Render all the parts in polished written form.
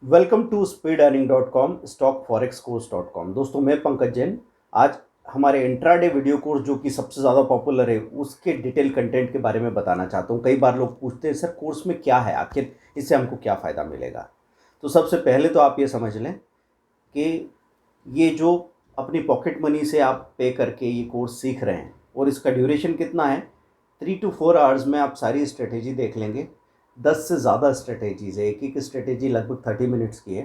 Welcome to speedearning.com stockforexcourse.com। दोस्तों मैं पंकज जैन। आज हमारे इंट्राडे वीडियो कोर्स जो कि सबसे ज़्यादा पॉपुलर है उसके डिटेल कंटेंट के बारे में बताना चाहता हूँ। कई बार लोग पूछते हैं सर कोर्स में क्या है, आखिर इससे हमको क्या फ़ायदा मिलेगा। तो सबसे पहले तो आप ये समझ लें कि ये जो अपनी पॉकेट मनी से आप पे करके ये कोर्स सीख रहे हैं और इसका ड्यूरेशन कितना है, 3 to 4 आवर्स में आप सारी स्ट्रेटेजी देख लेंगे। 10 से ज़्यादा स्ट्रेटेजीज़ है, एक एक स्ट्रेटेजी लगभग 30 मिनट्स की है।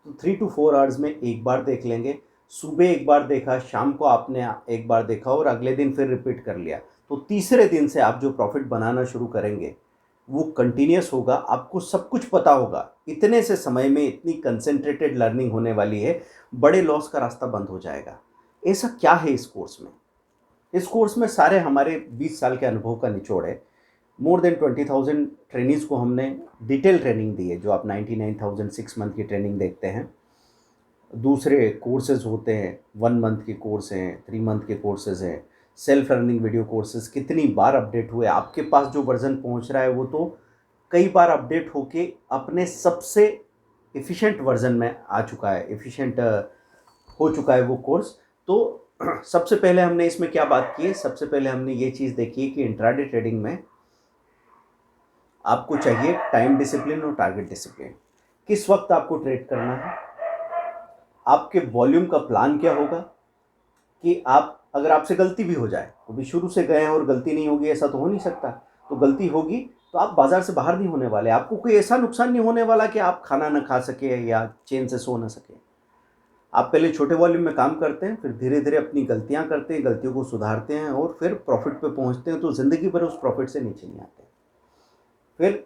तो 3 to 4 आवर्स में एक बार देख लेंगे। सुबह एक बार देखा, शाम को आपने एक बार देखा और अगले दिन फिर रिपीट कर लिया। तो तीसरे दिन से आप जो प्रॉफिट बनाना शुरू करेंगे वो कंटिन्यूस होगा, आपको सब कुछ पता होगा। इतने से समय में इतनी कंसंट्रेटेड लर्निंग होने वाली है, बड़े लॉस का रास्ता बंद हो जाएगा। ऐसा क्या है इस कोर्स में? इस कोर्स में सारे हमारे 20 साल के अनुभव का निचोड़ है। मोर देन 20,000 ट्रेनीज़ को हमने डिटेल ट्रेनिंग दी है, जो आप 99,000 6 मंथ की ट्रेनिंग देखते हैं। दूसरे कोर्सेज़ होते हैं, 1 मंथ के कोर्स हैं, 3 मंथ के कोर्सेज़ हैं, सेल्फ लर्निंग वीडियो कोर्सेज़ कितनी बार अपडेट हुए। आपके पास जो वर्ज़न पहुंच रहा है वो तो कई बार अपडेट होके अपने सबसे एफिशिएंट वर्ज़न में आ चुका है, एफिशिएंट हो चुका है वो कोर्स। तो सबसे पहले हमने इसमें क्या बात की है, सबसे पहले हमने ये चीज़ देखी है कि इंट्राडे ट्रेडिंग में आपको चाहिए टाइम डिसिप्लिन और टारगेट डिसिप्लिन। किस वक्त आपको ट्रेड करना है, आपके वॉल्यूम का प्लान क्या होगा कि आप अगर आपसे गलती भी हो जाए, तो भी शुरू से गए हैं और गलती नहीं होगी ऐसा तो हो नहीं सकता। तो गलती होगी तो आप बाजार से बाहर नहीं होने वाले, आपको कोई ऐसा नुकसान नहीं होने वाला कि आप खाना ना खा सके या चैन से सो ना सके। आप पहले छोटे वॉल्यूम में काम करते हैं, फिर धीरे धीरे अपनी गलतियां करते हैं, गलतियों को सुधारते हैं और फिर प्रॉफिट पे पहुंचते हैं। तो ज़िंदगी भर उस प्रॉफिट से नीचे नहीं आते। फिर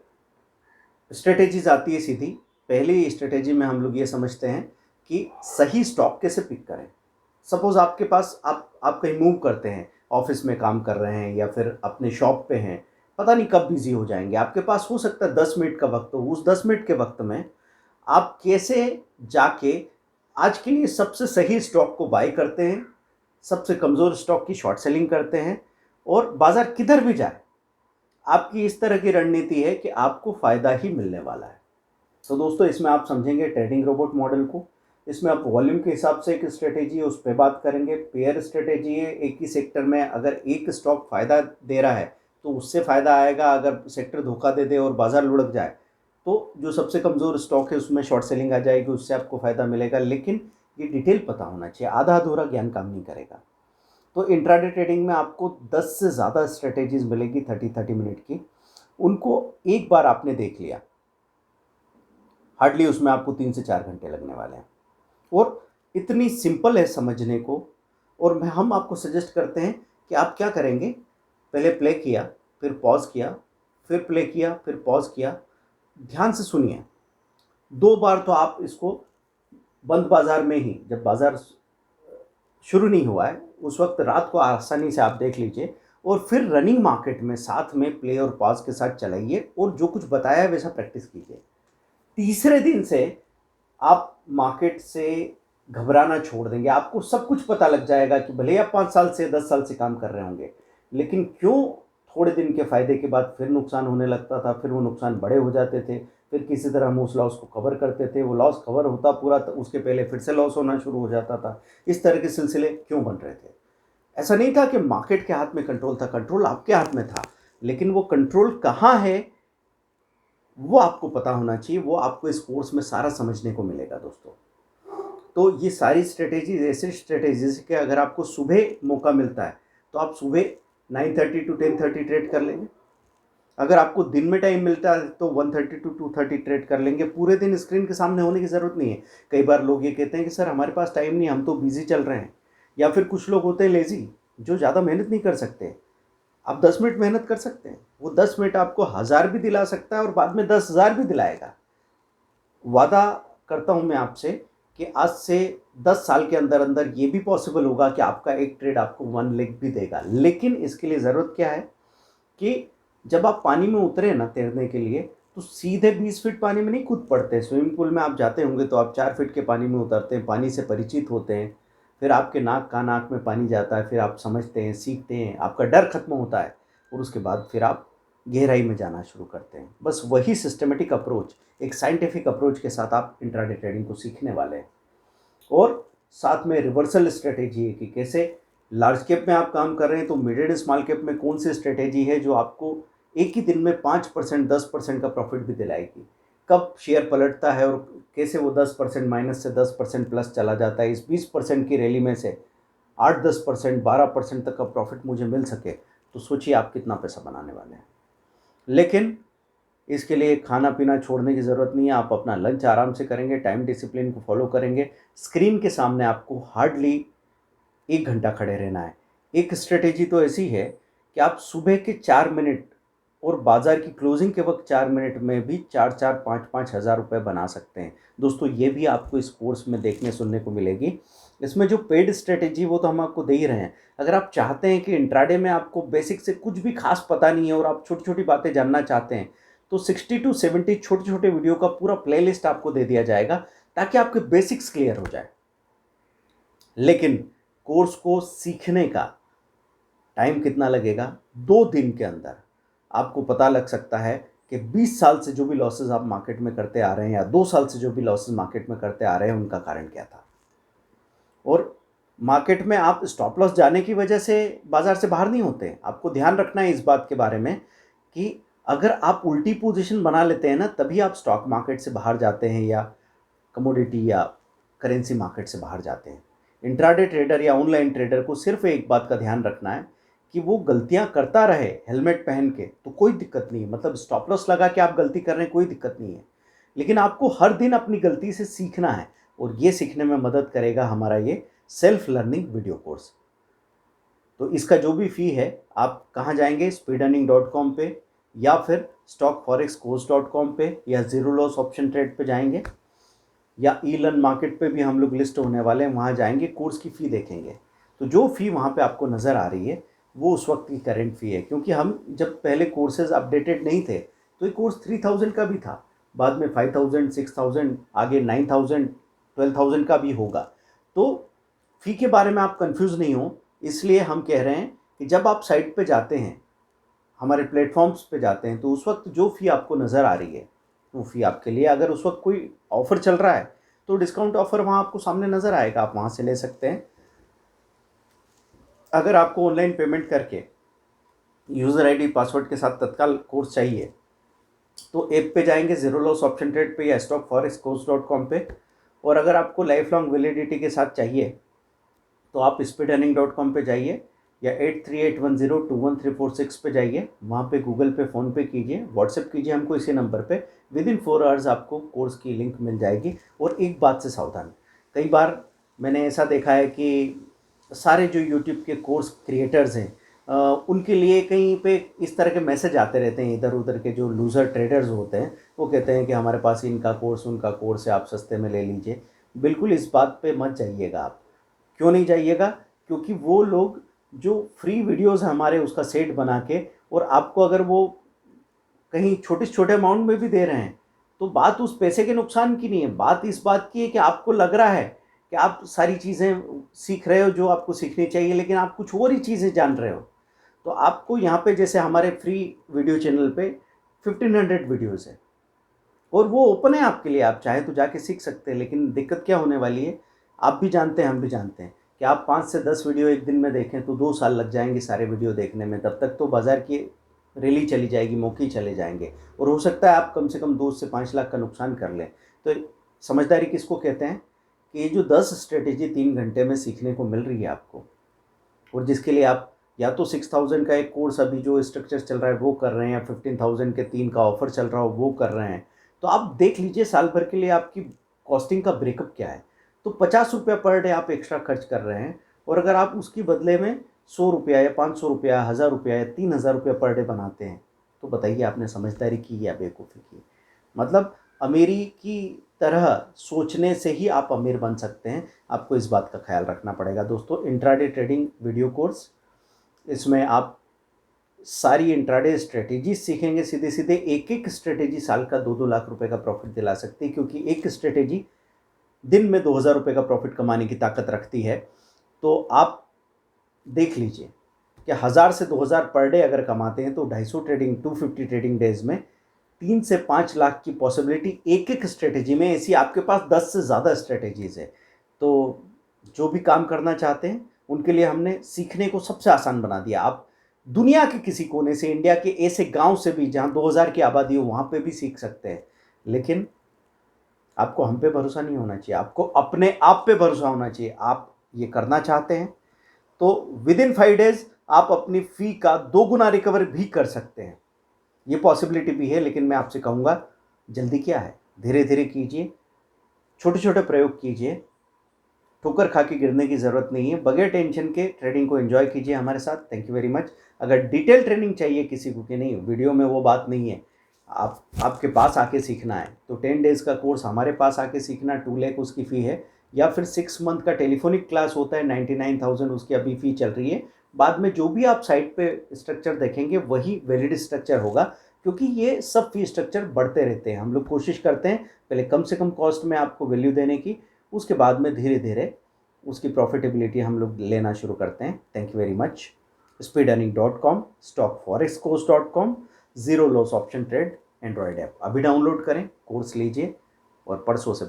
स्ट्रेटेजीज आती है सीधी। पहली स्ट्रेटेजी में हम लोग ये समझते हैं कि सही स्टॉक कैसे पिक करें। सपोज आपके पास आप कहीं मूव करते हैं, ऑफिस में काम कर रहे हैं या फिर अपने शॉप पे हैं, पता नहीं कब बिजी हो जाएंगे। आपके पास हो सकता है 10 मिनट का वक्त, हो उस 10 मिनट के वक्त में आप कैसे जाके आज के लिए सबसे सही स्टॉक को बाय करते हैं, सबसे कमज़ोर स्टॉक की शॉर्ट सेलिंग करते हैं। और बाजार किधर भी जाए, आपकी इस तरह की रणनीति है कि आपको फ़ायदा ही मिलने वाला है। तो दोस्तों इसमें आप समझेंगे ट्रेडिंग रोबोट मॉडल को। इसमें आप वॉल्यूम के हिसाब से एक स्ट्रेटेजी है उस पर बात करेंगे। पेयर स्ट्रेटेजी है, एक ही सेक्टर में अगर एक स्टॉक फ़ायदा दे रहा है तो उससे फ़ायदा आएगा। अगर सेक्टर धोखा दे दे और बाजार लुढ़क जाए तो जो सबसे कमज़ोर स्टॉक है उसमें शॉर्ट सेलिंग आ जाएगी, उससे आपको फ़ायदा मिलेगा। लेकिन ये डिटेल पता होना चाहिए, आधा अधूरा ज्ञान काम नहीं करेगा। तो इंट्राडे ट्रेडिंग में आपको 10 से ज़्यादा स्ट्रेटेजीज मिलेगी 30 मिनट की। उनको एक बार आपने देख लिया, हार्डली उसमें आपको 3 से 4 घंटे लगने वाले हैं और इतनी सिंपल है समझने को। और हम आपको सजेस्ट करते हैं कि आप क्या करेंगे, पहले प्ले किया, फिर पॉज किया, फिर प्ले किया, फिर पॉज किया। ध्यान से सुनिए। 2 बार तो आप इसको बंद बाजार में ही, जब बाजार शुरू नहीं हुआ है उस वक्त रात को आसानी से आप देख लीजिए और फिर रनिंग मार्केट में साथ में प्ले और पॉज के साथ चलाइए और जो कुछ बताया है वैसा प्रैक्टिस कीजिए। तीसरे दिन से आप मार्केट से घबराना छोड़ देंगे। आपको सब कुछ पता लग जाएगा कि भले ही आप 5 साल से 10 साल से काम कर रहे होंगे, लेकिन क्यों थोड़े दिन के फायदे के बाद फिर नुकसान होने लगता था, फिर वो नुकसान बड़े हो जाते थे, फिर किसी तरह हम उस लॉस को कवर करते थे, वो लॉस कवर होता पूरा तो उसके पहले फिर से लॉस होना शुरू हो जाता था। इस तरह के सिलसिले क्यों बन रहे थे? ऐसा नहीं था कि मार्केट के हाथ में कंट्रोल था, कंट्रोल आपके हाथ में था, लेकिन वो कंट्रोल कहाँ है वो आपको पता होना चाहिए। वो आपको इस कोर्स में सारा समझने को मिलेगा दोस्तों। तो ये सारी स्ट्रेटेजीज ऐसी स्ट्रेटेजीज कि अगर आपको सुबह मौका मिलता है तो आप सुबह 9:30 to 10:30 ट्रेड कर लेंगे। अगर आपको दिन में टाइम मिलता है तो 1:30 to 2:30 ट्रेड कर लेंगे। पूरे दिन स्क्रीन के सामने होने की ज़रूरत नहीं है। कई बार लोग ये कहते हैं कि सर हमारे पास टाइम नहीं, हम तो बिजी चल रहे हैं। या फिर कुछ लोग होते हैं लेज़ी, जो ज़्यादा मेहनत नहीं कर सकते। आप 10 मिनट मेहनत कर सकते हैं, वो 10 मिनट आपको 1000 भी दिला सकता है और बाद में 10,000 भी दिलाएगा। वादा करता हूं मैं आपसे कि आज से 10 साल के अंदर अंदर ये भी पॉसिबल होगा कि आपका एक ट्रेड आपको 1 लेग भी देगा। लेकिन इसके लिए ज़रूरत क्या है कि जब आप पानी में उतरे ना तैरने के लिए, तो सीधे 20 फीट पानी में नहीं कूद पड़ते। स्विमिंग पूल में आप जाते होंगे तो आप 4 फीट के पानी में उतरते हैं, पानी से परिचित होते हैं, फिर आपके नाक में पानी जाता है, फिर आप समझते हैं, सीखते हैं, आपका डर खत्म होता है और उसके बाद फिर आप गहराई में जाना शुरू करते हैं। बस वही सिस्टमेटिक अप्रोच, एक साइंटिफिक अप्रोच के साथ आप इंट्राडे ट्रेडिंग को सीखने वाले हैं। और साथ में रिवर्सल स्ट्रेटेजी है कि कैसे लार्ज कैप में आप काम कर रहे हैं तो मिड एंड स्मॉल कैप में कौन सी स्ट्रेटेजी है जो आपको एक ही दिन में 5% 10% का प्रॉफिट भी दिलाएगी। कब शेयर पलटता है और कैसे वो 10% माइनस से 10% प्लस चला जाता है। इस 20% की रैली में से 8-10% 12% तक का प्रॉफिट मुझे मिल सके तो सोचिए आप कितना पैसा बनाने वाले हैं। लेकिन इसके लिए खाना पीना छोड़ने की ज़रूरत नहीं है। आप अपना लंच आराम से करेंगे, टाइम डिसिप्लिन को फॉलो करेंगे। स्क्रीन के सामने आपको हार्डली 1 घंटा खड़े रहना है। एक स्ट्रेटेजी तो ऐसी है कि आप सुबह के 4 मिनट और बाजार की क्लोजिंग के वक्त 4 मिनट में भी 4-4 5-5 हज़ार रुपये बना सकते हैं। दोस्तों ये भी आपको इस कोर्स में देखने सुनने को मिलेगी। इसमें जो पेड स्ट्रेटेजी वो तो हम आपको दे ही रहे हैं। अगर आप चाहते हैं कि इंट्राडे में आपको बेसिक से कुछ भी खास पता नहीं है और आप छोटी छोटी बातें जानना चाहते हैं तो 60 to 70 छोटे छोटे वीडियो का पूरा प्लेलिस्ट आपको दे दिया जाएगा ताकि आपके बेसिक्स क्लियर हो जाए। लेकिन कोर्स को सीखने का टाइम कितना लगेगा? 2 दिन के अंदर आपको पता लग सकता है कि 20 साल से जो भी लॉसेस आप मार्केट में करते आ रहे हैं या 2 साल से जो भी लॉसेस मार्केट में करते आ रहे हैं उनका कारण क्या था। और मार्केट में आप स्टॉप लॉस जाने की वजह से बाजार से बाहर नहीं होते। आपको ध्यान रखना है इस बात के बारे में कि अगर आप उल्टी पोजीशन बना लेते हैं ना तभी आप स्टॉक मार्केट से बाहर जाते हैं या कमोडिटी या करेंसी मार्केट से बाहर जाते हैं। इंट्राडे ट्रेडर या ऑनलाइन ट्रेडर को सिर्फ एक बात का ध्यान रखना है कि वो गलतियां करता रहे हेलमेट पहन के तो कोई दिक्कत नहीं है। मतलब स्टॉप लॉस लगा के आप गलती कर रहे हैं कोई दिक्कत नहीं है। लेकिन आपको हर दिन अपनी गलती से सीखना है और ये सीखने में मदद करेगा हमारा ये सेल्फ लर्निंग वीडियो कोर्स। तो इसका जो भी फ़ी है आप कहाँ जाएंगे? speedearning.com पे या फिर stockforexcourse.com पे या जीरो लॉस ऑप्शन ट्रेड पे जाएंगे या ई लर्न मार्केट पे भी हम लोग लिस्ट होने वाले हैं, वहाँ जाएंगे, कोर्स की फ़ी देखेंगे। तो जो फ़ी वहाँ पे आपको नज़र आ रही है वो उस वक्त की करेंट फ़ी है, क्योंकि हम जब पहले कोर्सेज अपडेटेड नहीं थे तो ये कोर्स 3000 का भी था, बाद में 5000 6000 आगे 9000 12000 का भी होगा। तो फ़ी के बारे में आप कंफ्यूज नहीं हो, इसलिए हम कह रहे हैं कि जब आप साइट पे जाते हैं, हमारे प्लेटफॉर्म्स पे जाते हैं तो उस वक्त जो फ़ी आपको नज़र आ रही है वो फ़ी आपके लिए, अगर उस वक्त कोई ऑफ़र चल रहा है तो डिस्काउंट ऑफ़र वहाँ आपको सामने नज़र आएगा, आप वहाँ से ले सकते हैं। अगर आपको ऑनलाइन पेमेंट करके यूज़र आईडी पासवर्ड के साथ तत्काल कोर्स चाहिए तो ऐप पे जाएंगे जीरो लॉस ऑप्शन ट्रेड पे या stockforexcourse.com पे। और अगर आपको लाइफ लॉन्ग वैलिडिटी के साथ चाहिए तो आप speedearning.com पे जाइए या 8381021346 पे जाइए, वहाँ पे गूगल पे फ़ोन पे कीजिए, व्हाट्सएप कीजिए हमको इसी नंबर पे। विदिन 4 आवर्स आपको कोर्स की लिंक मिल जाएगी। और एक बात से सावधान, कई बार मैंने ऐसा देखा है कि सारे जो यूट्यूब के कोर्स क्रिएटर्स हैं उनके लिए कहीं पे इस तरह के मैसेज आते रहते हैं इधर उधर के, जो लूज़र ट्रेडर्स होते हैं वो कहते हैं कि हमारे पास इनका कोर्स उनका कोर्स है, आप सस्ते में ले लीजिए। बिल्कुल इस बात पे मत जाइएगा आप। क्यों नहीं जाइएगा? क्योंकि वो लोग जो फ्री वीडियोस हमारे उसका सेट बना के और आपको अगर वो कहीं छोटे छोटे अमाउंट में भी दे रहे हैं तो बात उस पैसे के नुकसान की नहीं है, बात इस बात की है कि आपको लग रहा है कि आप सारी चीज़ें सीख रहे हो जो आपको सीखनी चाहिए, लेकिन आप कुछ और ही चीज़ें जान रहे हो। तो आपको यहाँ पे जैसे हमारे फ्री वीडियो चैनल पे 1500 वीडियोज़ है और वो ओपन है आपके लिए, आप चाहे तो जाके सीख सकते हैं। लेकिन दिक्कत क्या होने वाली है, आप भी जानते हैं हम भी जानते हैं कि आप 5 से 10 वीडियो एक दिन में देखें तो 2 साल लग जाएंगे सारे वीडियो देखने में। तब तक तो बाज़ार की रैली चली जाएगी, मौके चले जाएंगे और हो सकता है आप कम से कम 2 से 5 लाख का नुकसान कर लें। तो समझदारी किसको कहते हैं कि ये जो 10 स्ट्रेटेजी 3 घंटे में सीखने को मिल रही है आपको, और जिसके लिए आप या तो 6000 का एक कोर्स अभी जो स्ट्रक्चर चल रहा है वो कर रहे हैं या 15000 के 3 का ऑफर चल रहा हो वो कर रहे हैं, तो आप देख लीजिए साल भर के लिए आपकी कॉस्टिंग का ब्रेकअप क्या है। तो 50 रुपया पर डे आप एक्स्ट्रा खर्च कर रहे हैं और अगर आप उसकी बदले में 100 रुपया या 500 रुपया 1000 रुपया या 3000 रुपया पर डे बनाते हैं तो बताइए आपने समझदारी की या बेवकूफ़ी की। मतलब अमीरी की तरह सोचने से ही आप अमीर बन सकते हैं, आपको इस बात का ख्याल रखना पड़ेगा। दोस्तों इंट्राडे ट्रेडिंग वीडियो कोर्स, इसमें आप सारी इंट्राडे स्ट्रेटेजी सीखेंगे। सीधे सीधे एक एक स्ट्रेटेजी साल का 2-2 लाख रुपए का प्रॉफिट दिला सकती है, क्योंकि एक स्ट्रेटेजी दिन में 2000 रुपये का प्रॉफिट कमाने की ताकत रखती है। तो आप देख लीजिए कि 1000 से 2000 पर डे अगर कमाते हैं तो 250 ट्रेडिंग 250 ट्रेडिंग डेज में 3 से 5 लाख की पॉसिबिलिटी एक एक स्ट्रेटेजी में। ऐसी आपके पास 10 से ज़्यादा स्ट्रेटेजीज़ है। तो जो भी काम करना चाहते हैं उनके लिए हमने सीखने को सबसे आसान बना दिया। आप दुनिया के किसी कोने से, इंडिया के ऐसे गांव से भी जहां 2000 की आबादी हो वहां पे भी सीख सकते हैं। लेकिन आपको हम पे भरोसा नहीं होना चाहिए, आपको अपने आप पे भरोसा होना चाहिए। आप ये करना चाहते हैं तो विद इन 5 डेज आप अपनी फी का 2 गुना रिकवर भी कर सकते हैं। ये पॉसिबिलिटी भी है, लेकिन मैं आपसे कहूँगा जल्दी क्या है, धीरे धीरे कीजिए, छोटे छोटे प्रयोग कीजिए। ठोकर खा के गिरने की ज़रूरत नहीं है। बगैर टेंशन के ट्रेडिंग को एंजॉय कीजिए हमारे साथ। Thank you very much. अगर डिटेल ट्रेनिंग चाहिए किसी को, कि नहीं वीडियो में वो बात नहीं है, आपके पास आके सीखना है, तो 10 डेज़ का कोर्स हमारे पास आके सीखना, 2 लाख उसकी फ़ी है। या फिर 6 मंथ का टेलीफोनिक क्लास होता है 99,000, उसकी अभी फ़ी चल रही है। बाद में जो भी आप साइट पे स्ट्रक्चर देखेंगे वही वैलिड स्ट्रक्चर होगा, क्योंकि ये सब फ़ी स्ट्रक्चर बढ़ते रहते हैं। हम लोग कोशिश करते हैं पहले कम से कम कॉस्ट में आपको वैल्यू देने की, उसके बाद में धीरे धीरे उसकी प्रॉफिटेबिलिटी हम लोग लेना शुरू करते हैं। Thank you very much. speedearning.com, stockforexcourse.com, zero loss option trade Android app अभी डाउनलोड करें, कोर्स लीजिए और परसों से